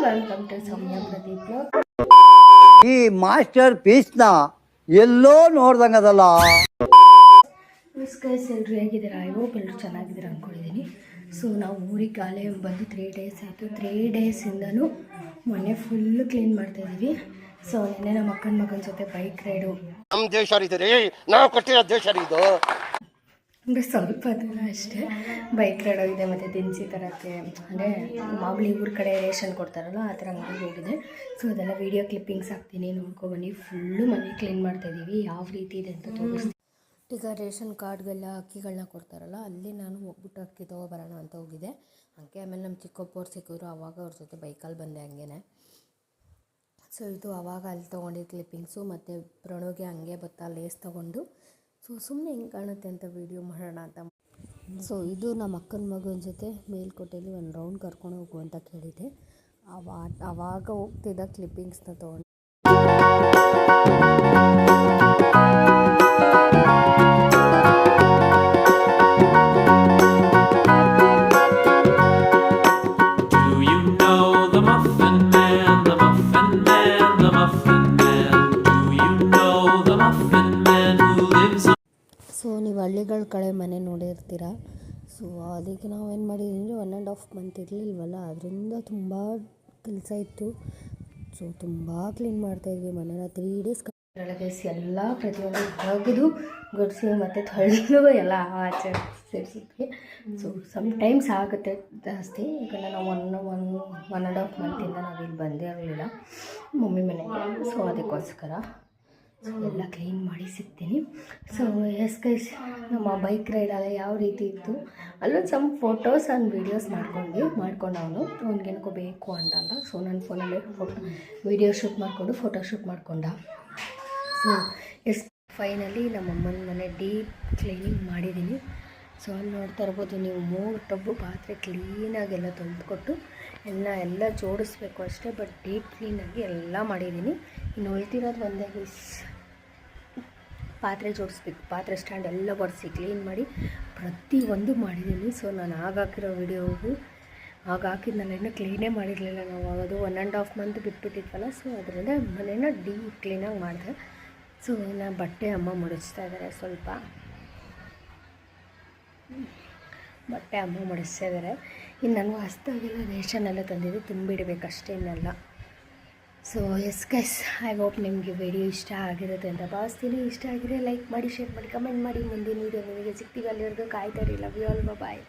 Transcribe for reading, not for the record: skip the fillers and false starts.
Welcome to ಸೌಮ್ಯ ಪ್ರದೀಪ್. ಈ master ಪೀಸ್ನ ಎಲ್ಲೋ ನೋಡ್ದಂಗದಲ್ಲ. Guys, ಎಲ್ಲರೂ ಹೇಗಿದ್ದೀರಾ? ಐ ಹೋಪ್ ಎಲ್ಲರೂ ಚೆನ್ನಾಗಿದ್ದೀರಾ ಅಂದ್ಕೊಂಡಿದ್ದೀನಿ. ಸೊ ನಾವು ಊರಿಗೆ ಕಾಲೇ ಬಂದು 3 ಡೇಸ್ ಆಯಿತು. 3 ಡೇಸಿಂದನೂ ಮನೆ ಫುಲ್ಲು ಕ್ಲೀನ್ ಮಾಡ್ತಾಯಿದ್ದೀವಿ. ಸೊ ನೆನ್ನೆ ನಮ್ಮ ಅಕ್ಕನ ಮಗನ ಜೊತೆ ಬೈಕ್ ರೈಡು. ನಮ್ಮ ದೇಶ ರೀ, ನಾವು ಕೊಟ್ಟಿರೋ ದೇಶ ಇದು ಅಂದರೆ ಸ್ವಲ್ಪ ದೂರ ಅಷ್ಟೇ ಬೈಕ್ ರೈಡ್ ಹೋಗಿದೆ. ಮತ್ತು ದಿನಸಿ ತರೋಕ್ಕೆ, ಅಂದರೆ ಮಾಮೂಲಿ ಊರ ಕಡೆ ರೇಷನ್ ಕೊಡ್ತಾರಲ್ಲ ಆ ಥರ ಅಂಗಡಿಗೆ ಹೋಗಿದೆ. ಸೊ ಅದೆಲ್ಲ ವೀಡಿಯೋ ಕ್ಲಿಪ್ಪಿಂಗ್ಸ್ ಹಾಕ್ತೀನಿ, ನೋಡ್ಕೊಬನ್ನಿ. ಫುಲ್ಲು ಮನೆ ಕ್ಲೀನ್ ಮಾಡ್ತಾಯಿದ್ದೀವಿ. ಯಾವ ರೀತಿ ಇದೆ ಅಂತ ತೋರಿಸ್ತೀನಿ. ಈಗ ರೇಷನ್ ಕಾರ್ಡ್ಗೆಲ್ಲ ಅಕ್ಕಿಗಳನ್ನ ಕೊಡ್ತಾರಲ್ಲ, ಅಲ್ಲಿ ನಾನು ಹೋಗ್ಬಿಟ್ಟು ಅಕ್ಕಿ ತೊಗೊಬರೋಣ ಅಂತ ಹೋಗಿದ್ದೆ. ಹಂಗೆ ಆಮೇಲೆ ನಮ್ಮ ಚಿಕ್ಕಪ್ಪವ್ರು ಸಿಕ್ಕಿದ್ರು, ಆವಾಗ ಅವ್ರ ಜೊತೆ ಬೈಕಲ್ಲಿ ಬಂದೆ ಹಂಗೇ. ಸೊ ಇದು ಆವಾಗ ಅಲ್ಲಿ ತೊಗೊಂಡಿದ್ದು ಕ್ಲಿಪ್ಪಿಂಗ್ಸು. ಮತ್ತು ಪ್ರಣೋಗೆ ಹಂಗೆ ಬತ್ತಾ ಲೇಸ್ ತೊಗೊಂಡು ಸೊ ಸುಮ್ಮನೆ ಹೆಂಗೆ ಕಾಣುತ್ತೆ ಅಂತ ವೀಡಿಯೋ ಮಾಡೋಣ ಅಂತ. ಸೊ ಇದು ನಮ್ಮ ಅಕ್ಕನ ಮಗನ ಜೊತೆ ಮೇಲ್ಕೋಟೆಯಲ್ಲಿ ಒಂದು ರೌಂಡ್ ಕರ್ಕೊಂಡು ಹೋಗು ಅಂತ ಕೇಳಿದ್ದೆ. ಆವಾಗ ಹೋಗ್ತಿದ್ದ ಕ್ಲಿಪ್ಪಿಂಗ್ಸ್ನ ತೊಗೊಂಡು. ಸೊ ನೀವು ಹಳ್ಳಿಗಳ ಕಡೆ ಮನೆ ನೋಡಿರ್ತೀರ. ಸೊ ಅದಕ್ಕೆ ನಾವೇನು ಮಾಡಿದ್ದೀವಿ ಅಂದರೆ 1.5 ಮಂತ್ ಇರಲಿಲ್ವಲ್ಲ, ಅದರಿಂದ ತುಂಬ ಕೆಲಸ ಇತ್ತು. ಸೊ ತುಂಬ ಕ್ಲೀನ್ ಮಾಡ್ತಾಯಿದ್ವಿ ಮನೇನ 3 ಡೇಸ್. ಒಳಗೆ ಎಲ್ಲ ಪ್ರತಿಯೊಂದು ತೆಗೆದು ಗುಡಿಸಿ ಮತ್ತು ತೊಳೆದು ಎಲ್ಲ ಆಚೆ ಸೇರಿಸಿದ್ವಿ. ಸೊ ಸಮ್ಟೈಮ್ಸ್ ಆಗುತ್ತೆ ಜಾಸ್ತಿ. ಯಾಕಂದರೆ ನಾವು 1.5 ಮಂತಿಂದ ನಾವಿಲ್ಲಿ ಬಂದೇ ಇರಲಿಲ್ಲ ಮಮ್ಮಿ ಮನೆಗೆ. ಸೊ ಅದಕ್ಕೋಸ್ಕರ ಎಲ್ಲ ಕ್ಲೀನ್ ಮಾಡಿ ಸಿಗ್ತೀನಿ. ಸೊ ಎಸ್ ಗೈಸ್, ನಮ್ಮ ಬೈಕ್ ರೈಡಲ್ಲ ಯಾವ ರೀತಿ ಇತ್ತು, ಅಲ್ಲೊಂದು ಸಮ್ ಫೋಟೋಸ್ ಆ್ಯಂಡ್ ವೀಡಿಯೋಸ್ ಮಾಡ್ಕೊಂಡು ಅವ್ನಿಗೇನಕ್ಕೋ ಬೇಕು ಅಂತಂದ. ಸೊ ನನ್ನ ಫೋನಲ್ಲಿ ವೀಡಿಯೋ ಶೂಟ್ ಮಾಡಿಕೊಂಡು ಫೋಟೋ ಶೂಟ್ ಮಾಡ್ಕೊಂಡ. ಸೊ ಎಸ್ ಫೈನಲಿ ನಮ್ಮ ಅಮ್ಮನ ಮನೆ ಡೀಪ್ ಕ್ಲೀನಿಂಗ್ ಮಾಡಿದ್ದೀನಿ. ಸೊ ಅಲ್ಲಿ ನೋಡ್ತಾ ಇರ್ಬೋದು ನೀವು 3 ಟಬ್ಬು ಪಾತ್ರೆ ಕ್ಲೀನಾಗೆಲ್ಲ ತೊಳೆದುಕೊಟ್ಟು ಎಲ್ಲ ಜೋಡಿಸ್ಬೇಕು ಅಷ್ಟೇ. ಬಟ್ ಡೀಪ್ ಕ್ಲೀನಾಗಿ ಎಲ್ಲ ಮಾಡಿದ್ದೀನಿ. ಇನ್ನು ಉಳ್ತಿರೋದು ಒಂದೇ ಗೈಸ್, ಪಾತ್ರೆ ಜೋಡಿಸ್ಬೇಕು. ಪಾತ್ರೆ ಸ್ಟ್ಯಾಂಡ್ ಎಲ್ಲ ಒರೆಸಿ ಕ್ಲೀನ್ ಮಾಡಿ ಪ್ರತಿಯೊಂದು ಮಾಡಿದ್ದೀನಿ. ಸೊ ನಾನು ಹಾಕಿರೋ ವೀಡಿಯೋಗೂ ಹಾಕಿದ್ನಲ್ಲ, ಇನ್ನೂ ಕ್ಲೀನೇ ಮಾಡಿರಲಿಲ್ಲ ನಾವು. ಅದು 1.5 ಮಂತ್ ಬಿಟ್ಬಿಟ್ಟಿದ್ವಲ್ಲ. ಸೊ ಅದರಿಂದ ಮನೇನ ಡೀಪ್ ಕ್ಲೀನಾಗಿ ಮಾಡಿದೆ. ಸೊ ಇನ್ನು ಬಟ್ಟೆ ಅಮ್ಮ ಮುಡಿಸ್ತಾ ಇದ್ದಾರೆ, ಸ್ವಲ್ಪ ಬಟ್ಟೆ ಅಮ್ಮ ಮುಡಿಸ್ತಾ ಇದ್ದಾರೆ. ಇನ್ನು ನನಗೂ ಹೊಸ್ದಾಗೆಲ್ಲ ರೇಷನೆಲ್ಲ ತಂದಿದ್ದು ತುಂಬಿಡಬೇಕಷ್ಟೇ, ಇನ್ನೆಲ್ಲ. So yes guys, I hope ನಿಮಗೆ ವಿಡಿಯೋ ಇಷ್ಟ ಆಗಿರುತ್ತೆ ಅಂತ ಭಾವಿಸ್ತೀನಿ. ಇಷ್ಟ ಆಗಿದ್ರೆ ಲೈಕ್ ಮಾಡಿ, ಶೇರ್ ಮಾಡಿ, ಕಮೆಂಟ್ ಮಾಡಿ. ಮುಂದಿನ ವೀಡಿಯೋ ನಿಮಗೆ ಸಿಗ್ತೀವಿ. ಅಲ್ಲಿವರೆಗೂ ಕಾಯ್ತಾ ಇರಿ. Love you all, bye.